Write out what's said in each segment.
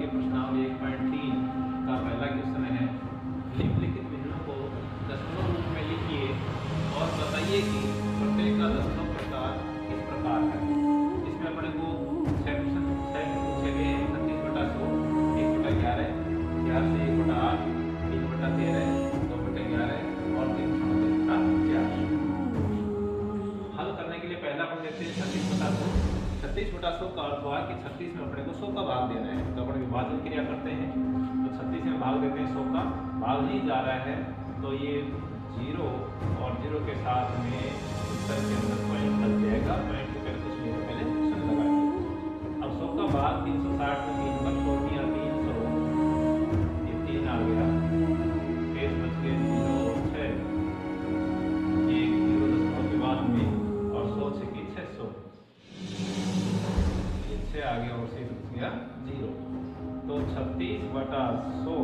के प्रश्नावली 1.3 का पहला क्वेश्चन है, निम्नलिखित भिन्नों को दशमलव रूप में लिखिए और बताइए कि प्रत्येक का दशमलव प्रकार किस प्रकार है। इसमें अपने को 6 क्वेश्चन पूछे गए हैं। 36/100, 1/11, 11 से 1/8, 3/13, 2/11 और 3/4। हल करने के लिए पहला अपन देखते हैं 36/100। 36/100 का अर्थ हुआ कि 36 में अपने को 100 का भाग देना है, तो अपन विभाजन क्रिया करते हैं। तो 36 में भाग देते हैं 100 का, भाग नहीं जा रहा है तो ये 0 और 0 के साथ में उत्तर के अंदर पॉइंट लग जाएगा। पॉइंट के पहले कुछ नहीं, पहले शून्य लगाइए। अब 100 का भाग 360 में 3 पर 100 300, ये 3 आ गया, शेष बच गए 0 और 6, एक 0 दशमलव के बाद में और 100 6 600, 6 आ गया और शेष बच गया 0। तो 36/100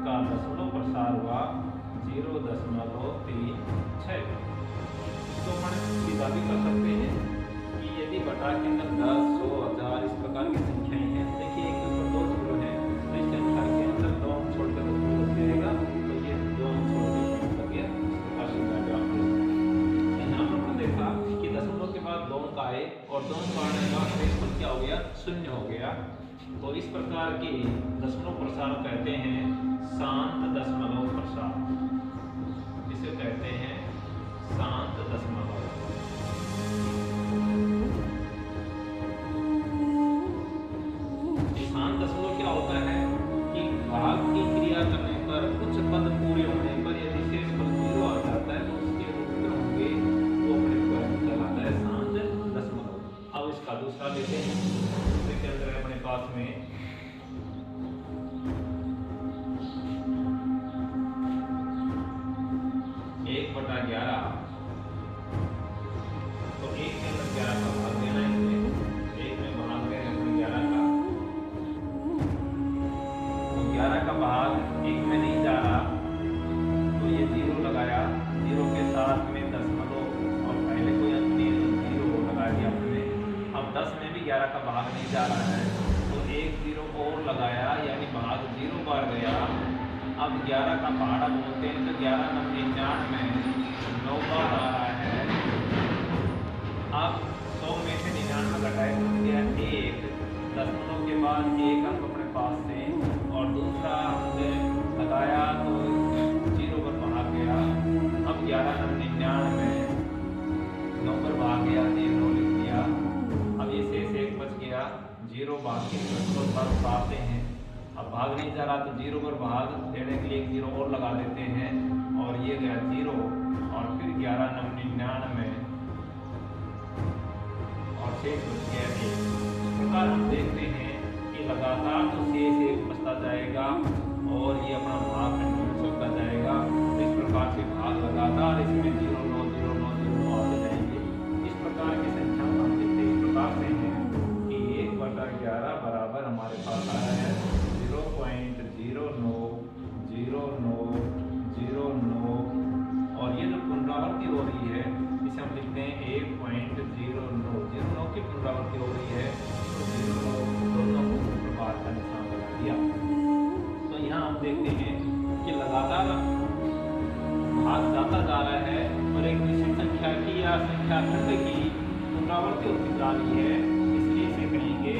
का दशमलव प्रसार हुआ 0.36। तो अपन सीधा भी कर सकते हैं कि यदि बटा के अंदर 10, 100, 1000 इस प्रकार की संख्याएं हैं, देखिए एक के ऊपर 2 0 है, तो इस संख्या के अंदर 2 अंक छोड़कर दशमलव बच जाएगा, तो ये 2 अंक छोड़ के लग गया। इस प्रकार से यहाँ पर हमने देखा कि दशमलव के बाद 2 अंक आए और 2 अंक आने के बाद शेषफल क्या हो गया, 0 हो गया। तो इस प्रकार की दशमलव प्रसार कहते हैं शांत दशमलव प्रसार, इसे कहते हैं शांत दशमलव। शांत दशमलव क्या होता है कि भाग की क्रिया करने पर कुछ पद पूरे होने पर यदि शेषफल 0 आ जाता है तो उसके रूप में होंगे वो अपने को कहलाता है शांत दशमलव। अब इसका दूसरा लेते हैं, इसके अंदर अपने पास में 1/11, तो 1 के अंदर 11 का भाग देना है, इसमें 1 में भाग दे रहे हैं 11 का, तो 11 का भाग 1 में नहीं जा रहा तो ये 0 लगाया, 0 के साथ में दशमलव और पहले कोई अंक नहीं 0 लगा दिया हमने। अब 10 में भी 11 का भाग नहीं जा रहा है तो 1 0 और लगाया, यानी भाग 0 बार गया। अब 11 का पहाड़ा बोलते हैं तो 11 9 99 9 बार आ रहा है। अब 100 में से 99 घटाए तो गया 1, दशमलव के बाद 1 अंक अपने पास से और दूसरा हमने लगाया तो 0 पर भाग गया। अब 11 9 99 9 पर भाग गया, 9 लिख दिया। अब ये शेष 1 बच गया, 0 बाकी पाते हैं। अब भाग नहीं जा रहा तो 0 पर भाग देने के लिए 1 0 और लगा देते हैं और ये गया 0 और फिर 11 9 99 और शेष बच गया 1। इस प्रकार हम देखते हैं कि लगातार तो शेष 1 बचता जाएगा और ये अपना भाग कंटिन्यू चलता जाएगा। इस प्रकार से भाग लगातार इसमें 0 9 0 9 0 9 आते जाएंगे। इस प्रकार की संख्या हम देखते इस प्रकार से हैं कि 1/11 बराबर हमारे पास आया है 0.090909 और ये जो पुनरावृत्ति हो रही है इसे हम लिखते हैं 1.09 की पुनरावृत्ति हो रही है तो 0 दोनों को प्रभार का निशान लगा दिया। तो यहाँ हम देखते हैं कि लगातार भाग जाता जा रहा है और एक निश्चित संख्या की या संख्या खंड की पुनरावृत्ति होती जा रही है, इसलिए इसे कहेंगे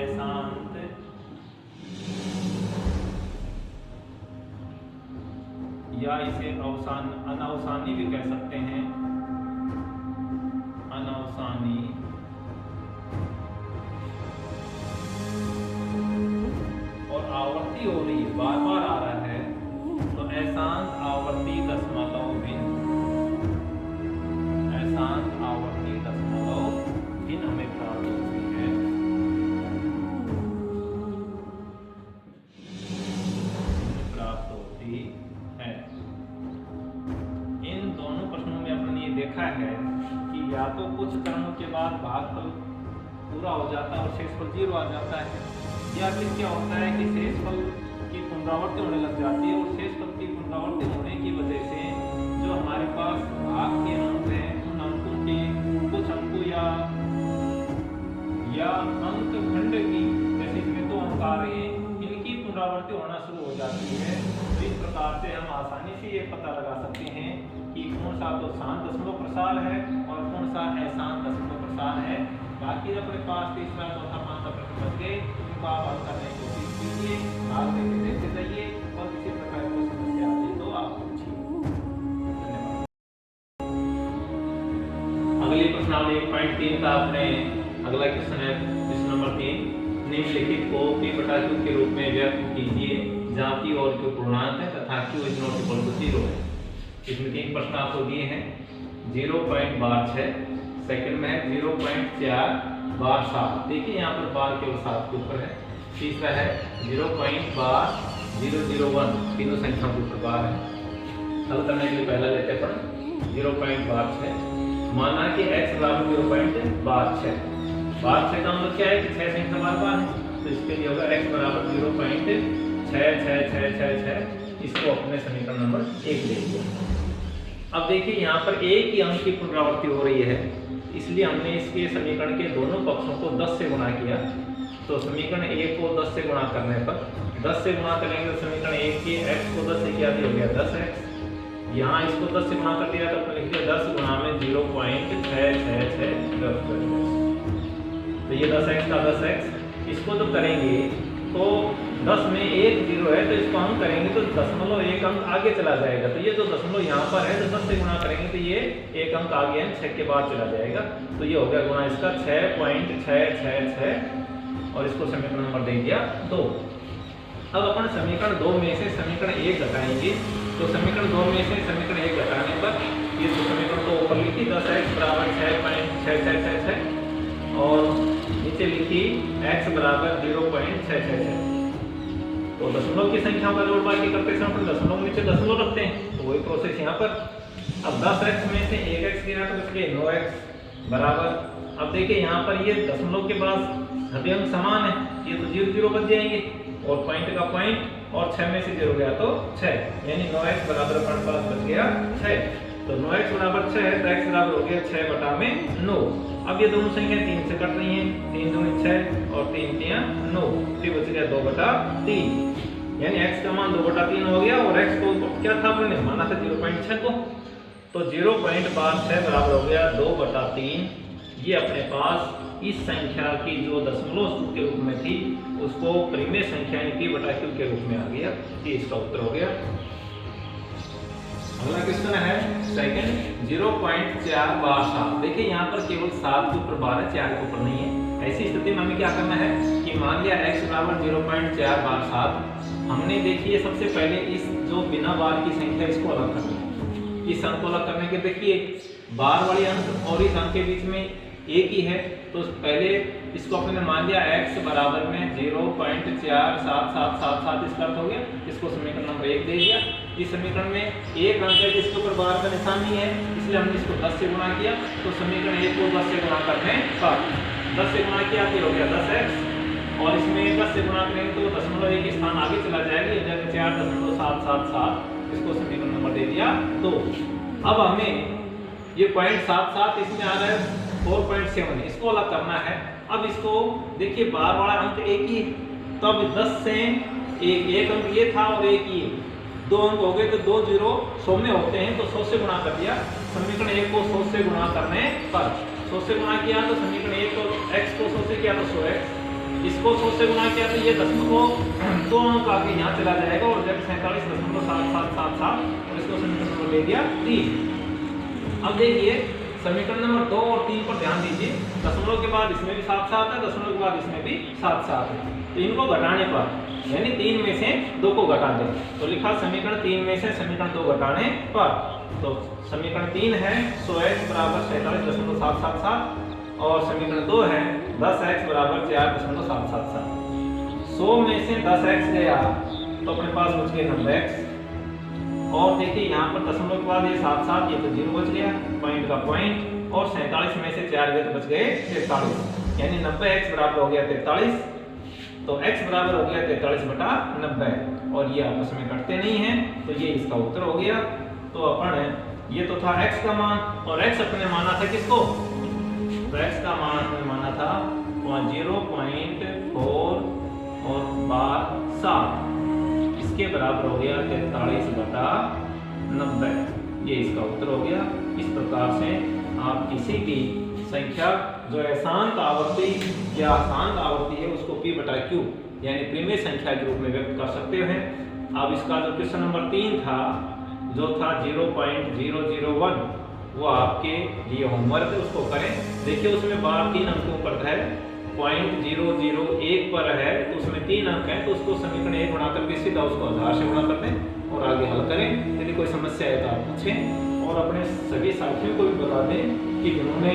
अशांत या इसे अनावसानी भी कह सकते हैं, अनावसानी। और आवर्ती हो रही है, बार बार आ रहा है तो अशांत आवर्ती दशमलव भिन्न, अशांत आवर्ती दशमलव भिन्न हमें प्राप्त होती है। प्राप्त होती है। इन दोनों प्रश्नों में अपन ये देखा है कि या तो कुछ क्रमों के बाद भागफल पूरा हो जाता है और शेषफल 0 आ जाता है, या फिर क्या होता है कि शेषफल की पुनरावृत्ति होने लग जाती है और शेषफल की पुनरावृत्ति होने की वजह से जो हमारे पास भाग के अंक हैं उन अंकों के कुछ अंकों या अंक खंड की, जैसे इसमें 2 अंक सकते हैं कि कौन सा तो शांत दशमलव प्रसार है और कौन सा अशांत दशमलव प्रसार है। बाकी जब अपने पास तीसरा चौथा पांचवा प्रश्न बच गए उनको आप हल करने की कोशिश कीजिए, भाग देके देखते जाइए और किसी प्रकार की समस्या आती तो आप पूछिए। धन्यवाद। अगली प्रश्नावली 1.3 का अपने अगला क्वेश्चन है प्रश्न नंबर 3। निम्नलिखित को P बटा Q के रूप में व्यक्त कीजिए जहाँ P और Q पूर्णांक है तथा Q is not equal to 0 है। इसमें 3 प्रश्न आपको दिए हैं। 0.6 सेकंड में है 0.4 देखिए यहाँ पर बार केवल 7 के ऊपर है। तीसरा है 0.001 तीनों संख्याओं के ऊपर बार है। हल करने के लिए पहला लेते हैं अपन 0.6 माना कि x बराबर 0.6 बार 6 का मतलब क्या है कि 6 संख्या बार बार है तो इसके लिए होगा x बराबर 0.6666। इसको अपने समीकरण नंबर 1 ले लिया। अब देखिए यहाँ पर एक ही अंक की पुनरावृत्ति हो रही है इसलिए हमने इसके समीकरण के दोनों पक्षों को 10 से गुणा किया। तो समीकरण 1 को 10 से गुणा करने पर 10 से गुणा करेंगे तो समीकरण 1 के x को 10 से किया हो गया 10x। यहाँ इसको 10 से गुणा कर दिया तो अपन लिख दिया 10 गुणा में 0.666 तो ये 10x का 10x। इसको तो करेंगे तो 10 में 1 0 है तो इसको हम करेंगे तो 0.1 अंक आगे चला जाएगा। तो ये जो दशमलव यहाँ पर है तो 10 से गुणा करेंगे तो ये 1 अंक आगे है 6 के बाद चला जाएगा। तो ये हो गया गुणा इसका 6.666 और इसको समीकरण नंबर दे दिया 2। अब अपन समीकरण 2 में से समीकरण 1 घटाएंगे तो समीकरण 2 में से समीकरण 1 घटाने पर ये तो समीकरण तो ऊपर लिखी 10x बराबर 6.666 और नीचे लिखी x बराबर 0.666। तो दशमलव की संख्याओं का जोड़ बाकी करते समय दशमलव नीचे दशमलव रखते हैं तो वही प्रोसेस यहाँ पर। अब 10x में से 1x गिरा तो इसलिए 9x बराबर। अब देखिए यहाँ पर ये दशमलव के पास सभी अंक समान है ये तो 0 0 बच जाएंगे और पॉइंट का पॉइंट और 6 में से 0 गया तो 6 यानी 9x बराबर अपने पास बच गया 6। तो 9x बराबर 6 है तो x बराबर हो गया 6 बटा में 9। अब ये दोनों संख्या 3 से कट रही हैं 3 दूनी 6 और 3 3 9 फिर बच गया 2 बटा 3 यानी x का मान 2 बटा 3 हो गया और x को क्या था अपने माना था 0.6 को तो 0.6 बराबर हो गया 2 बटा 3। ये अपने पास इस संख्या की जो दशमलव के रूप में थी उसको परिमेय संख्या P बटा Q के रूप में आ गया। ये इसका उत्तर हो गया। अगला क्वेश्चन है सेकंड 0.4 देखिए यहाँ पर केवल 7 के ऊपर बार है 4 के ऊपर नहीं है। ऐसी स्थिति में हमें क्या करना है कि मान लिया x बराबर 0.4 हमने देखिए सबसे पहले इस जो बिना बार की संख्या इसको अलग करना है। इस अंक को अलग करने के देखिए बार वाले अंक और इस अंक के बीच में एक ही है तो पहले इसको अपने मान लिया x बराबर में 0.47777 इसका अर्थ हो गया। इसको समीकरण नंबर 1 दे दिया। इस समीकरण में एक अंक है जिसके ऊपर बार का निशान नहीं है इसलिए हमने इसको 10 से गुणा किया तो समीकरण 1 को 10 से गुणा करने पर 10 से गुणा किया तो हो गया 10x और इसमें 10 से गुणा करेंगे तो दशमलव 1 स्थान आगे चला जाएगा ये जाकर 4.777 इसको समीकरण नंबर दे दिया 2। अब हमें ये 0.77 इसमें आ रहा है 4.7 इसको अलग करना है। अब इसको देखिए बार वाला अंक एक ही तो अब 10 से एक अंक ये था और एक ही 2 अंक हो गए तो 2 0 100 में होते हैं तो 100 से गुणा कर दिया। समीकरण 1 को 100 से गुणा करने पर 100 से गुणा किया तो समीकरण 1 को x को 100 से किया तो 100x इसको 100 से गुणा किया तो ये दशमलव 2 अंक आगे यहाँ चला जाएगा और जब 47.7777 और इसको समीकरण नंबर ले दिया 3। अब देखिए समीकरण नंबर 2 और 3 पर ध्यान दीजिए दशमलव के बाद इसमें भी 7 7 है दशमलव के बाद इसमें भी 7 7 है तो इनको घटाने पर यानी 3 में से 2 को घटा दें तो लिखा समीकरण 3 में से समीकरण 2 घटाने पर तो समीकरण 3 है 100x बराबर 47.777 और समीकरण 2 है 10x बराबर 4.777। 100 में से 10x गया तो अपने पास बच गए 90x और देखिए यहाँ पर दशमलव के बाद ये 7 7 ये तो 0 बच गया पॉइंट का पॉइंट और 47 में से 4 गए तो बच गए 43 यानी 90x बराबर हो गया 43 तो x बराबर हो गया 43 बटा 90 और ये आपस में कटते नहीं हैं तो ये इसका उत्तर हो गया। तो अपन ये तो था x का मान और x अपने माना था किसको तो x का मान अपने माना था 0.4 और बार 7 इसके बराबर हो गया 43 बटा 90। ये इसका उत्तर हो गया। इस प्रकार से आप किसी भी संख्या जो अशांत आवर्ती या अशांत आवर्ती है उसको p/q यानी परिमेय संख्या के रूप में व्यक्त कर सकते हैं। अब इसका जो क्वेश्चन नंबर 3 था जो था 0.001 वो आपके लिए होमवर्क है, उसको करें। देखिए उसमें बार 3 अंकों पर है, 0.001 पर है तो उसमें 3 अंक है, तो उसको समीकरण 1 बना करके सीधा उसको 1000 से गुणा कर दें और आगे हल करें। यदि कोई समस्या है तो आप पूछें और अपने सभी साथियों को भी बता दें कि जिन्होंने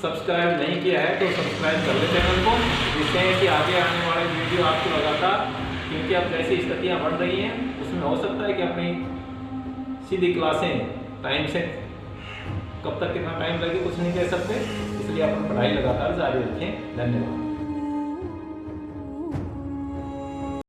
सब्सक्राइब नहीं किया है तो सब्सक्राइब कर ले चैनल को, जिससे कि आगे आने वाले वीडियो आपको लगातार, क्योंकि अब जैसी स्थितियाँ बढ़ रही हैं उसमें हो सकता है कि अपनी सीधी क्लासें टाइम से, कब तक कितना टाइम लगे कुछ नहीं कह सकते, इसलिए अपनी पढ़ाई लगातार जारी रखें। धन्यवाद।